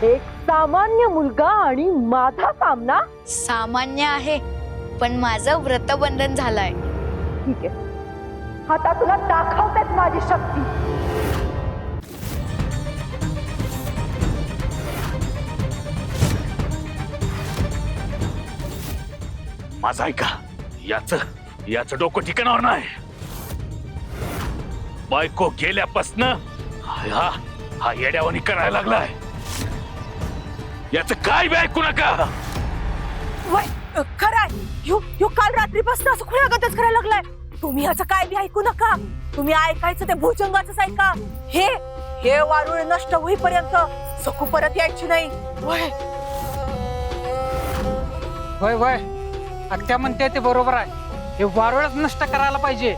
एक सामान्य मुलगा आणि माझा सामना? सामान्य आहे, पण माझं व्रतबंधन झालंय. ठीक आहे, आता तुला दाखवतेच माझी शक्ती. माझं ऐका, याच डोकं ठिकाणावर नाही. बायको गेल्यापासनं हा येड्यावानी करायला लागलाय. याच काय बी ऐकू नका. खरंय, ह्यो काल रात्रीपासून असं खुळ्यागतच करायला लागलाय. तुम्ही ह्याचं काय बी ऐकू नका. तुम्ही ऐकायचं ते भुजंगाचंच ऐका. हे वारुळ नष्ट होईपर्यंत सकू परत यायची नाही. वय वय अख्या म्हणते ते बरोबर आहे. हे वारुळच नष्ट करायला पाहिजे.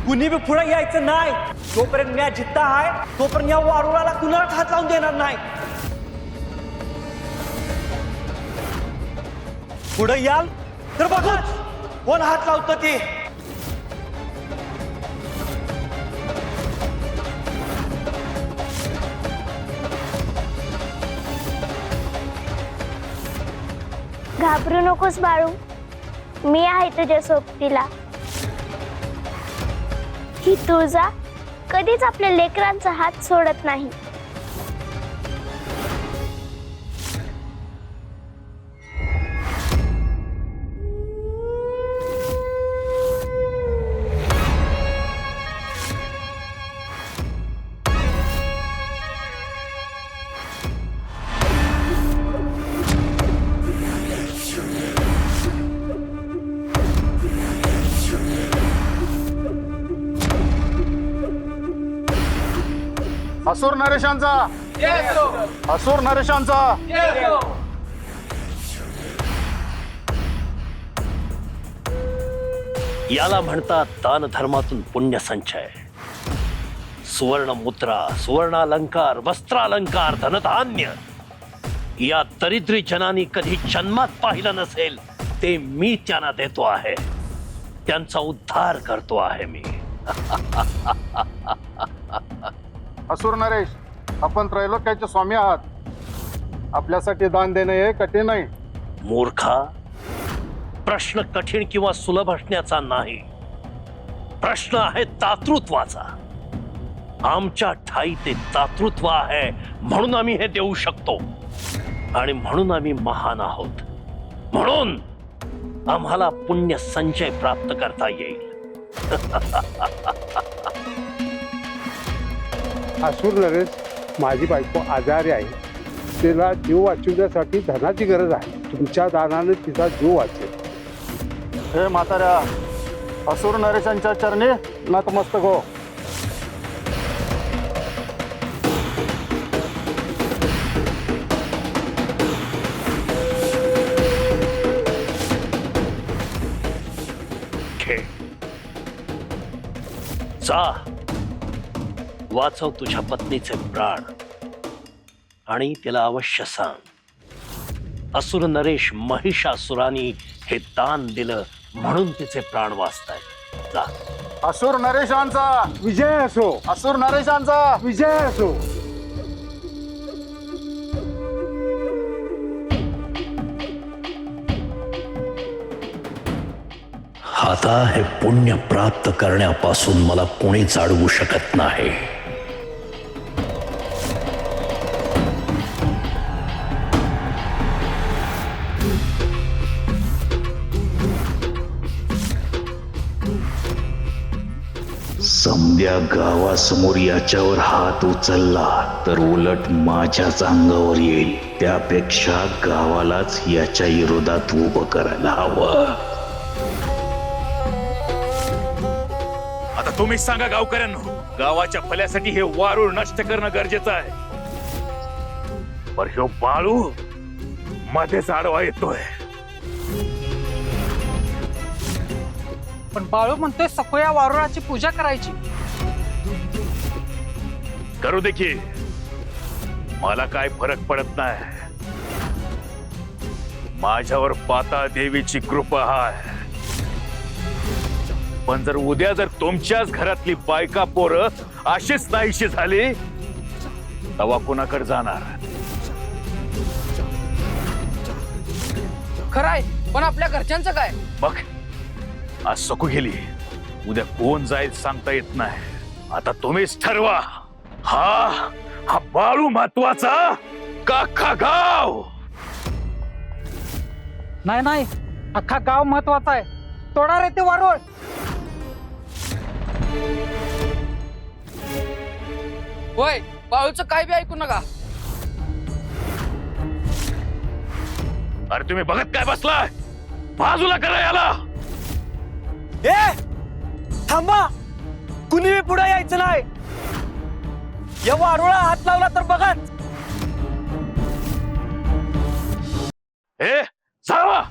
कुणी बी पुढे यायचं नाही. जोपर्यंत मी जिद्दा आहे तोपर्यंत या वारुळाला कुणाला हात लावून देणार नाही. पुढे याल तर बघूच कोण हात लावतं ते. घाबरू नकोस बाळू, मी आहे तुझ्या सोबतीला. ही तुळजा कधीच आपल्या लेकरांचा हात सोडत नाही. असुर नरेशांचा, असुर नरेशांचा. याला म्हणतात दान धर्मातून पुण्य संचय. सुवर्ण मुद्रा, सुवर्णालंकार, वस्त्रालंकार, धनधान्य या दरिद्री जनांनी कधी जन्मात पाहिलं नसेल ते मी त्यांना देतो आहे. त्यांचा उद्धार करतो आहे मी. असुर नरेश, आपण त्रैलोक्याचे स्वामी आहात. आपल्यासाठी दान देणे हे कठीण नाही. मूर्खा, प्रश्न कठीण किंवा सुलभ असण्याचा नाही. प्रश्न आहे दातृत्वाचा. आमच्या ठाई ते दातृत्व आहे, म्हणून आम्ही हे देऊ शकतो आणि म्हणून आम्ही महान आहोत. म्हणून आम्हाला पुण्य संचय प्राप्त करता येईल. असुर नरेश, माझी बायको आजारी आहे. तिला जीव वाचवण्यासाठी धनाची गरज आहे. तुमच्या दानाने तिचा जीव वाचेल. हे म्हाताऱ्या, असुर नरेशांच्या चरणी नतमस्तक हो. जा, वाचव तुझ्या पत्नीचे प्राण आणि तिला अवश्य सांग, असुर नरेश महिषासुराने हे दान दिलं म्हणून तिचे प्राण वाचतायत. जा. असुर नरेशांचा विजय असो. असुर नरेशांचा विजय असो. आता हे पुण्य प्राप्त करण्यापासून मला कोणीच अडवू शकत नाही. समद्या गावासमोर याच्यावर हात उचलला तर उलट माझ्याच अंगावर येईल. त्यापेक्षा गावालाच याच्या विरोधात उभं करायला हवं. आता तुम्हीच सांगा गावकऱ्यांनो, गावाच्या भल्यासाठी हे वारुळ नष्ट करणं गरजेचं आहे. पर ह्यो बाळू मध्येच आडवा येतोय. पण बाळू म्हणतोय सखोया वारुळाची पूजा करायची. करू दे की, मला काय फरक पडत नाही. माझ्यावर पाता देवीची कृपा आहे. पण जर उद्या जर तुमच्याच घरातली बायका पोरं अशीच नाहीशी झाली तेव्हा कोणाकडे जाणार? खरंय, पण आपल्या घरच्यांचं काय? बघ, आज सकू गेली, उद्या कोण जाईल सांगता येत नाही. आता तुम्हीच ठरवा, हा बाळू महत्वाचा का अख्खा गाव? नाही नाही, अख्खा गाव महत्वाचा आहे. तोडा रे ते वारुळ. होय, बाळूचं काय बी ऐकू नका. अरे तुम्ही बघत काय बसलाय? बाजूला करा याला. ए थांबा, कुणी पुढे यायचं नाही. या वारुळा हात लावला तर बघा. ए जावा.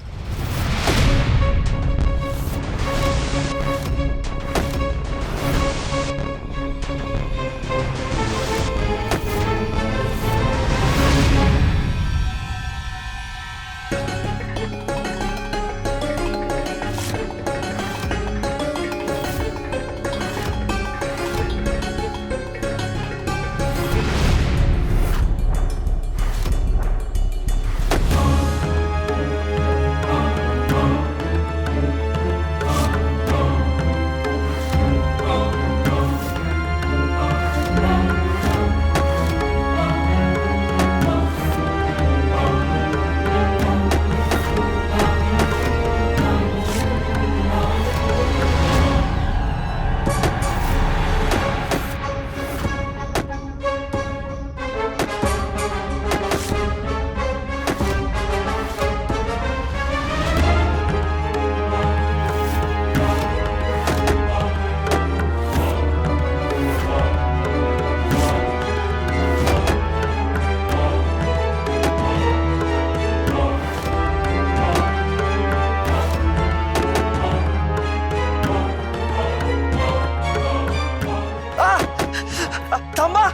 थांबा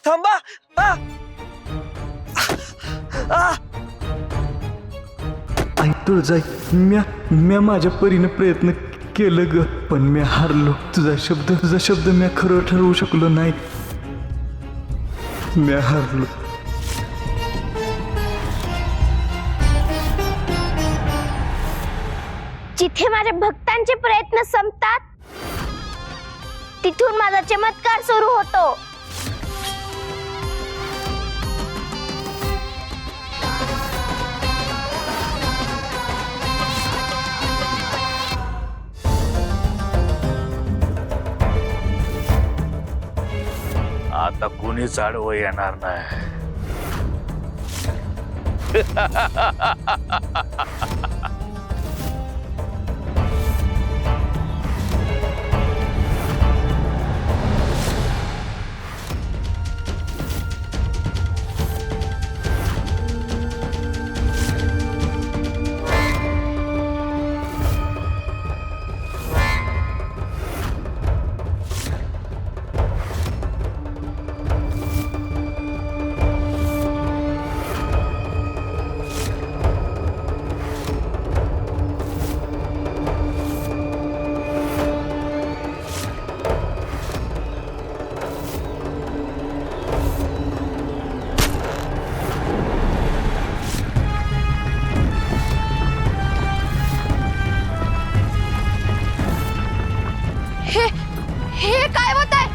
थांबा. आई तुळजाई, म्या माझ्या परीने प्रयत्न केलं ग, पण मी हारलो. तुझा शब्द म्या खरं ठरवू शकलो नाही. म्या हारलो. जिथे माझ्या भक्तांचे प्रयत्न संपतात तिथून माझा चमत्कार सुरू होतो. आता कोणीच आडवं येणार नाही. हे काय होत आहे?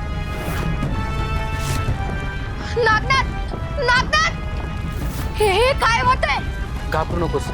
नागनाथ, नागनाथ, हे काय होत आहे? घाबरू नकोस.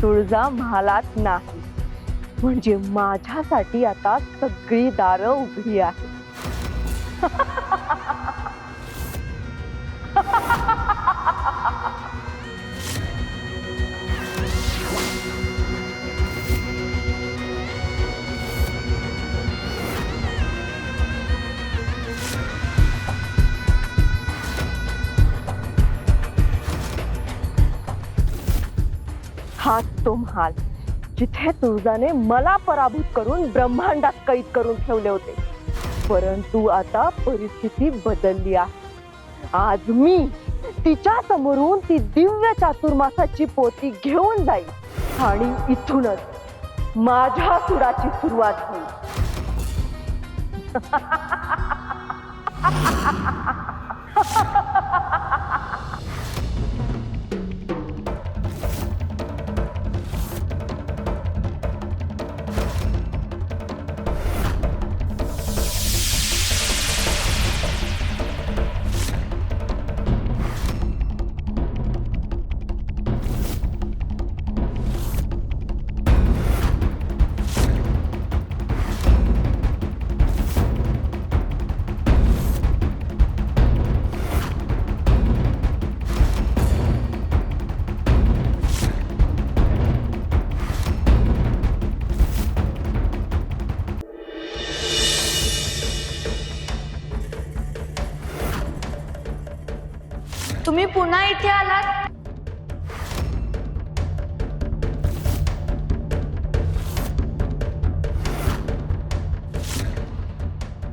तुळजा महालात नाही म्हणजे माझ्यासाठी आता सगळी दारं उघडी आहेत. हाच तो महाल जिथे तुळजाने मला पराभूत करून ब्रह्मांडात कैद करून ठेवले होते. परंतु आता परिस्थिती बदलली आहे. आज मी तिच्या समोरून ती दिव्य चातुर्मासाची पोथी घेऊन जाईल आणि इथूनच माझ्या सुराची सुरुवात होईल. तुम्ही पुन्हा इथे आलात?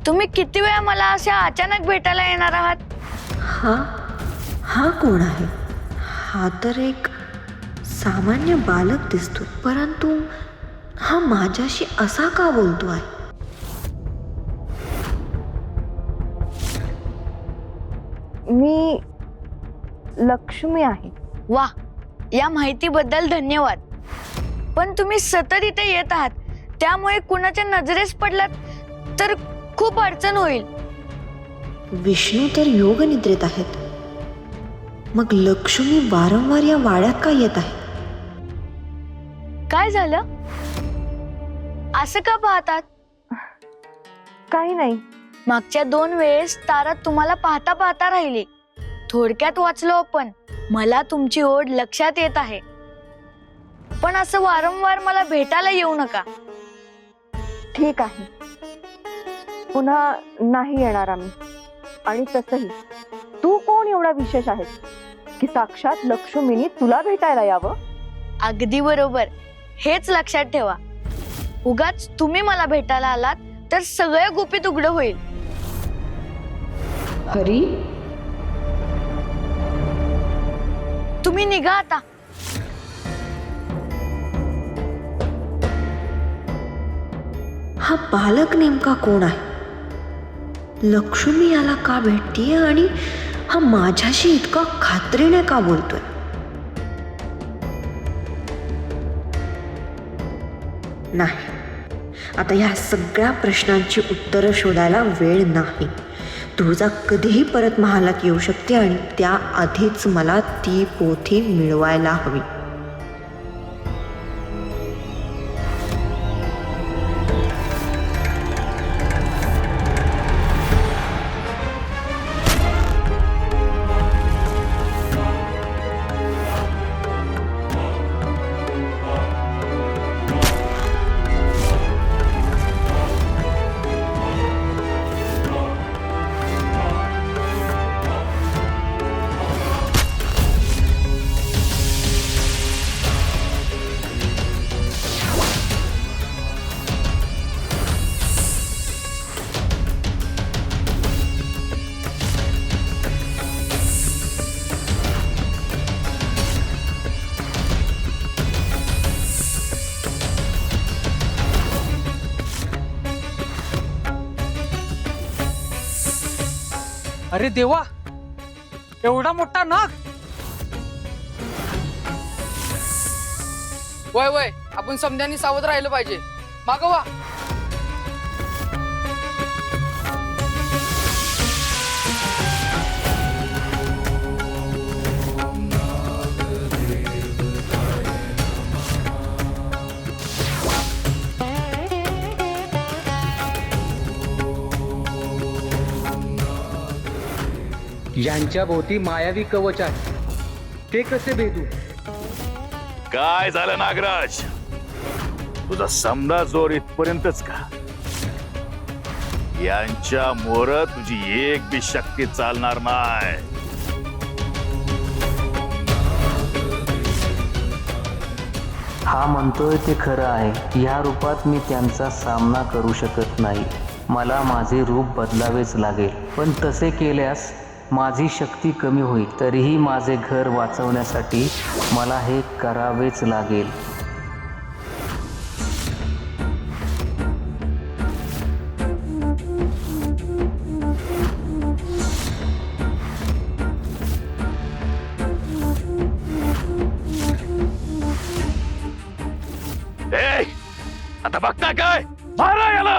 तुम्ही किती वेळा मला अशा अचानक भेटायला येणार आहात? हा कोण आहे? हा तर एक सामान्य बालक दिसतो, परंतु हा माझ्याशी असा का बोलतो आहे? मी लक्ष्मी आहे. वा, या माहितीबद्दल धन्यवाद. पण तुम्ही सतत इथे येत आहात, त्यामुळे कुणाच्या नजरेस पडलात तर खूप अडचण होईल. विष्णू तर योग निद्रेत आहेत, मग लक्ष्मी वारंवार या वाड्यात का येत आहे? काय झालं? असं का पाहतात? काही नाही. मागच्या 2 वेळेस तारा तुम्हाला पाहता पाहता राहिली. थोडक्यात वाचलो आपण. मला तुमची ओढ लक्षात येत आहे, पण असं वारंवार मला भेटायला येऊ नका. ठीक आहे, पुन्हा नाही येणार आम्ही. आणि तसही तू कोण एवढा विशेष आहेस की साक्षात लक्ष्मीनी तुला भेटायला यावं? अगदी बरोबर. हेच लक्षात ठेवा. उगाच तुम्ही मला भेटायला आलात तर सगळं गुपित उघडं होईल. हरी, तुम्ही निघा आता. हा बालक नेमका कोण आहे? लक्ष्मी याला का भेटतीये आणि हा माझ्याशी इतका खात्रीने का बोलतोय? नाही, आता ह्या सगळ्या प्रश्नांची उत्तरं शोधायला वेळ नाही. तुळजा कधीही परत महालात येऊ शकते आणि त्याआधीच मला ती पोथी मिळवायला हवी. अरे देवा, एवढा मोठा नाग! वय वय, आपण समध्यानी सावध राहिलं पाहिजे. मागवा. यांच्या भोवती मायावी कवच आहे. ते कसे भेटू? काय झालं नागराज, तुझा समजा जोर इथपर्यंतच का? यांच्या मोर तुझी एक बी शक्ती चालणार नाही. हा म्हणतोय ते खरं आहे. या रूपात मी त्यांचा सामना करू शकत नाही. मला माझे रूप बदलावेच लागेल. पण तसे केल्यास माझी शक्ती कमी होईल. तरीही माझे घर वाचवण्यासाठी मला हे करावेच लागेल. आता बघता काय, मारा याला.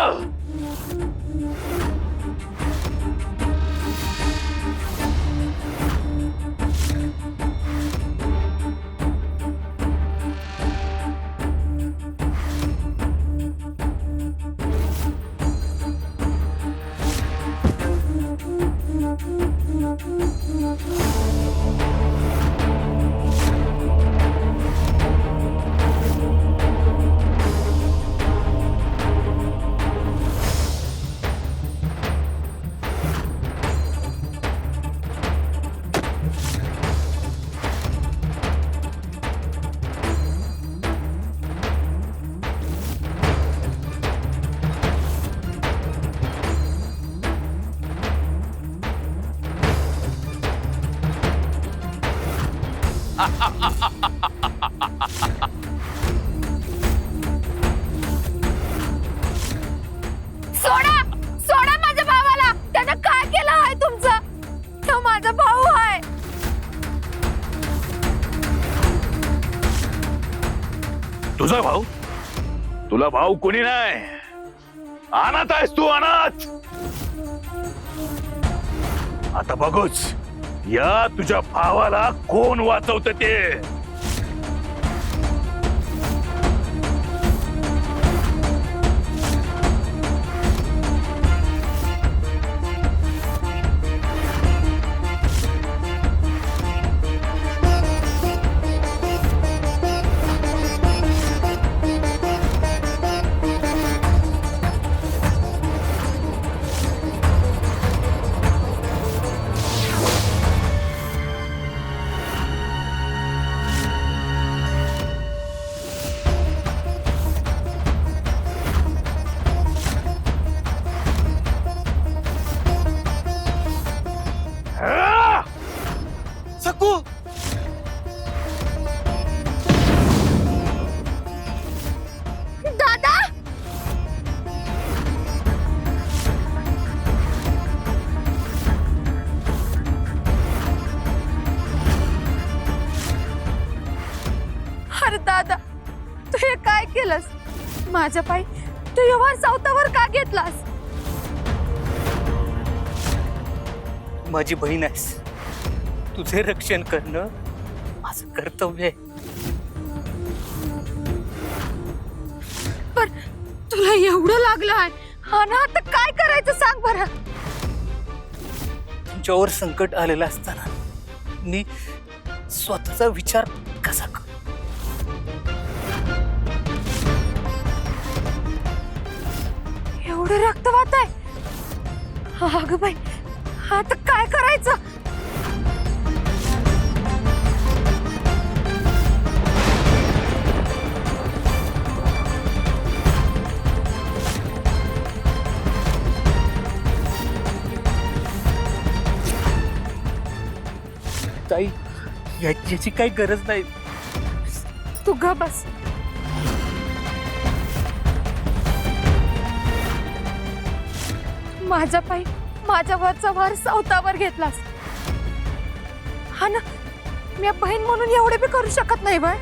सोडा सोडा माझ्या भावाला. त्यानं काय केलं आहे तुमचं? तो माझा भाऊ आहे. तुझा भाऊ? तुला भाऊ कोणी नाही. अनाथ आहेस तू, अनाथ. आता बघूच या तुझ्या भावाला कोण वाचवत ते. सकू, दादा अरे दादा, तू हे काय केलंस? माझ्या पायी तू एवढा सावतावर का घेतलास? माझी बहीण आहेस. तुझे रक्षण करणं माझं कर्तव्य आहे. पण तुला एवढं लागलं आहे आणि आता काय करायचं सांग बरं. तुमच्यावर संकट आलेलं असताना मी स्वतःचा विचार कसा करू? एवढं रक्त वाहत आहे. अगं बाई, आता काय करायचं? ताई, याची काही गरज नाही. तू ग बस. माझ्या पायी माझ्या वरचा भार सावतावर घेतलास. हा ना, मी बहीण म्हणून एवढे बी करू शकत नाही बाय.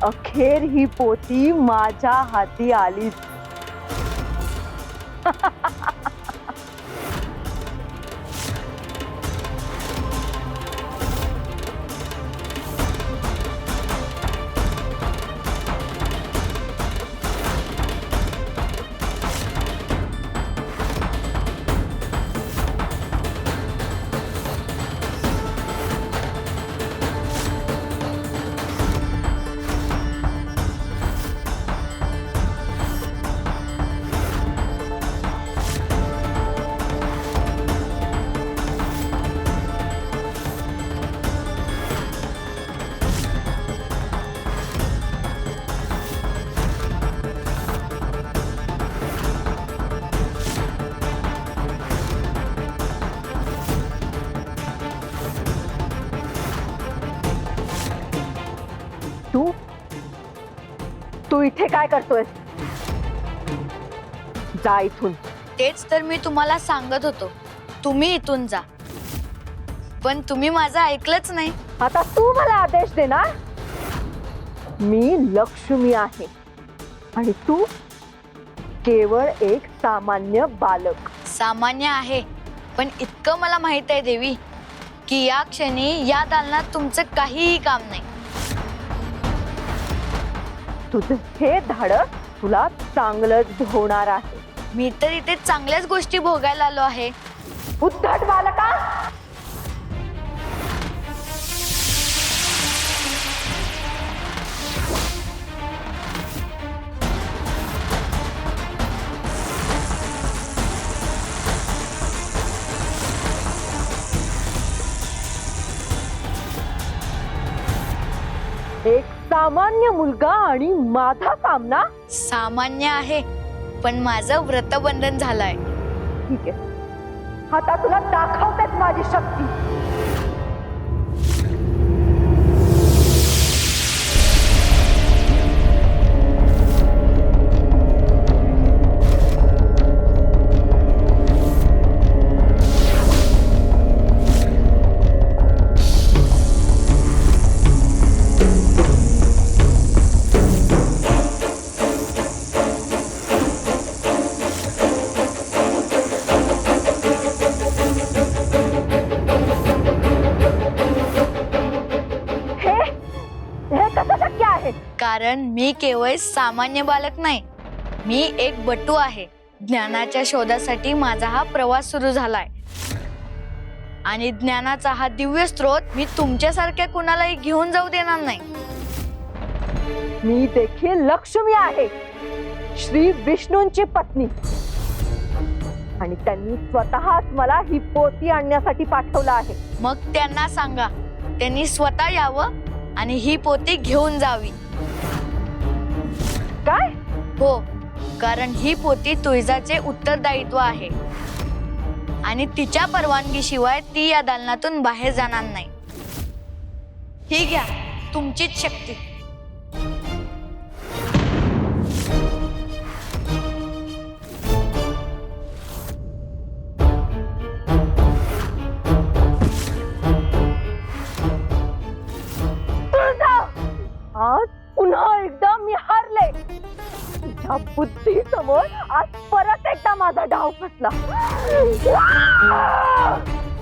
अखेर ही पोथी माझ्या हाती आली. तू इथे काय करतोय? जा इथून. तेच तर मी तुम्हाला सांगत होतो, तुम्ही इथून जा, पण तुम्ही माझं ऐकलंच नाही. आता तू मला आदेश देणार? मी लक्ष्मी आहे आणि तू केवळ एक सामान्य बालक. सामान्य आहे, पण इतकं मला माहित आहे देवी की या क्षणी या दालनात तुमचं काहीही काम नाही. तुझं हे धाडस तुला चांगलंच होणार आहे. मी तर इथे चांगल्याच गोष्टी भोगायला आलो आहे. उद्धट बालका, एक सामान्य मुलगा आणि माझा सामना. सामान्य आहे, पण माझं व्रतबंधन झालंय. ठीक आहे, आता तुला दाखवतेच माझी शक्ती. कारण मी केवळ सामान्य बालक नाही, मी एक बटू आहे. ज्ञानाच्या शोधासाठी माझा हा प्रवास सुरू झालाय आणि ज्ञानाचा हा दिव्य स्रोत मी तुमच्यासारख्या कुणालाही घेऊन जाऊ देणार नाही. मी देखील लक्ष्मी आहे, श्री विष्णूंची पत्नी, आणि त्यांनी स्वतःच मला ही पोथी आणण्यासाठी पाठवलं आहे. मग त्यांना सांगा त्यांनी स्वतः यावं आणि ही पोथी घेऊन जावी. काय? हो, कारण ही पोथी तुळजाचे उत्तरदायित्व आहे आणि तिच्या परवानगीशिवाय ती या दालनातून बाहेर जाणार नाही. ही घ्या तुमचीच शक्ती. आज पुन्हा एकदा मी हारले. तुझ्या बुद्धी समोर आज परत एकदा माझा डाव फसला.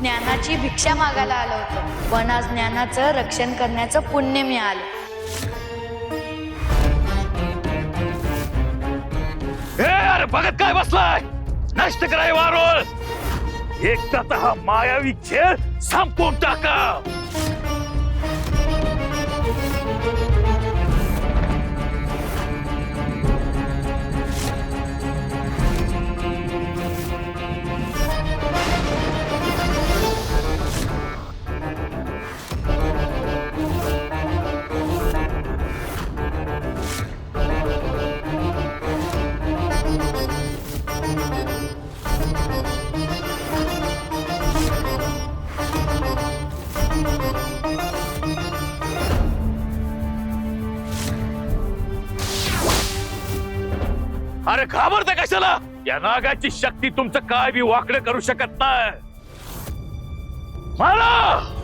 ज्ञानाची भिक्षा मागायला आलो होतो, पण आज ज्ञानाचं रक्षण करण्याचं पुण्य मिळालं. अरे बघत काय बसलाय? नष्ट कराय वारोळ. एकदा हा मायावी खेळ संपवून टाका. अरे घाबरता कशाला? या नागाची शक्ती तुमचं काय बी वाकडं करू शकत नाही. मला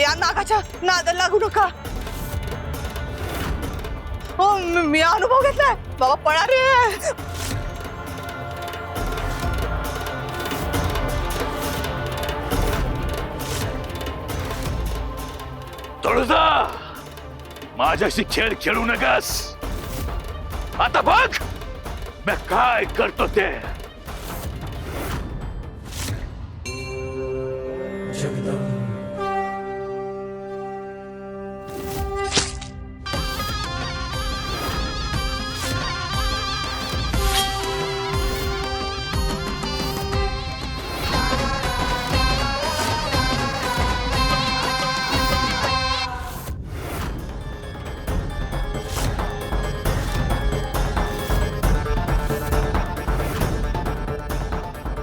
या नागाच्या नादाला लागू नका. हो, मी अनुभव घेतलाय बाबा. पळा रे. तुळजा, माझ्याशी खेळ खेळू नकास. आता बघ मी काय करतो ते.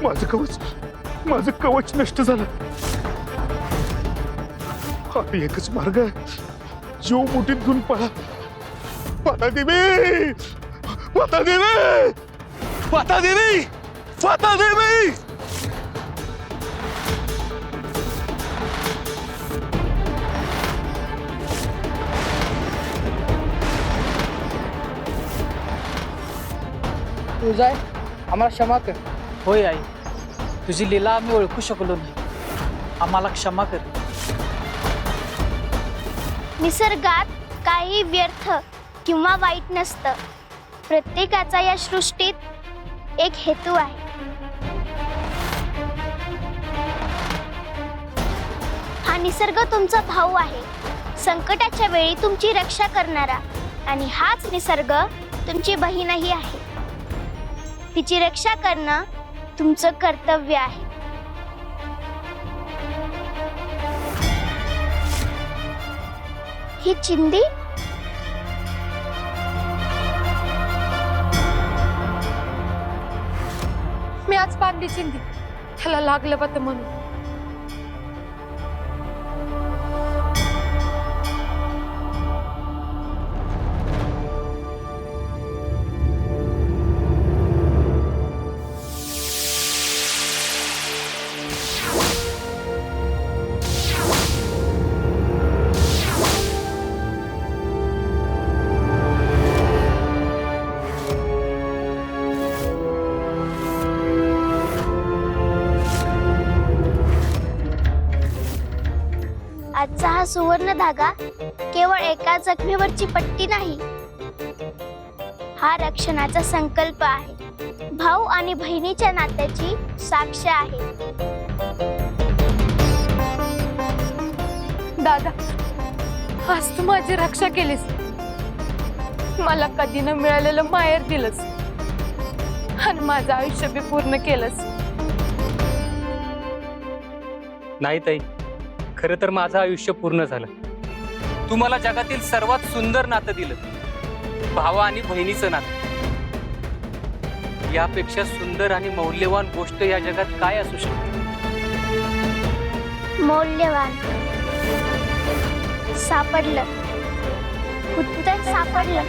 माझं कवच नष्ट झालं. आता एकच मार्ग आहे, जीव मुठीत घेऊन पळा. माता देवी, माता देवी, माता देवी, माता देवी. तुळजाई आम्हाला क्षमा कर. होय आई, तुझी लीला आम्ही ओळखू शकलो नाही, आम्हाला क्षमा कर. निसर्गात काही व्यर्थ किंवा वाईट नसतं. प्रत्येकाचा या सृष्टीत एक हेतू आहे. हा निसर्ग तुमचा भाऊ आहे, संकटाच्या वेळी तुमची रक्षा करणारा. आणि हाच निसर्ग तुमची बहीणही आहे. तिची रक्षा करणं तुमचं कर्तव्य आहे. ही चिंदी मी आज बांधली चिंदी, त्याला लागलं होतं म्हणून. आजचा हा सुवर्ण धागा केवळ एका जखमेवरची पट्टी नाही, हा रक्षणाचा संकल्प आहे. भाऊ आणि बहिणीच्या नात्याची साक्ष आहे. दादा, आज तू माझी रक्षा केलीस, मला कधी न मिळालेलं माहेर दिलंस आणि माझं आयुष्य बी पूर्ण केलंस. नाही ताई, खरं तर माझं आयुष्य पूर्ण झालं. तू मला जगातील सर्वात सुंदर नातं दिलं, भावा आणि बहिणीचं नातं. यापेक्षा सुंदर आणि मौल्यवान गोष्ट या जगात काय असू शकते? मौल्यवान सापडलं, उत्तर सापडलं.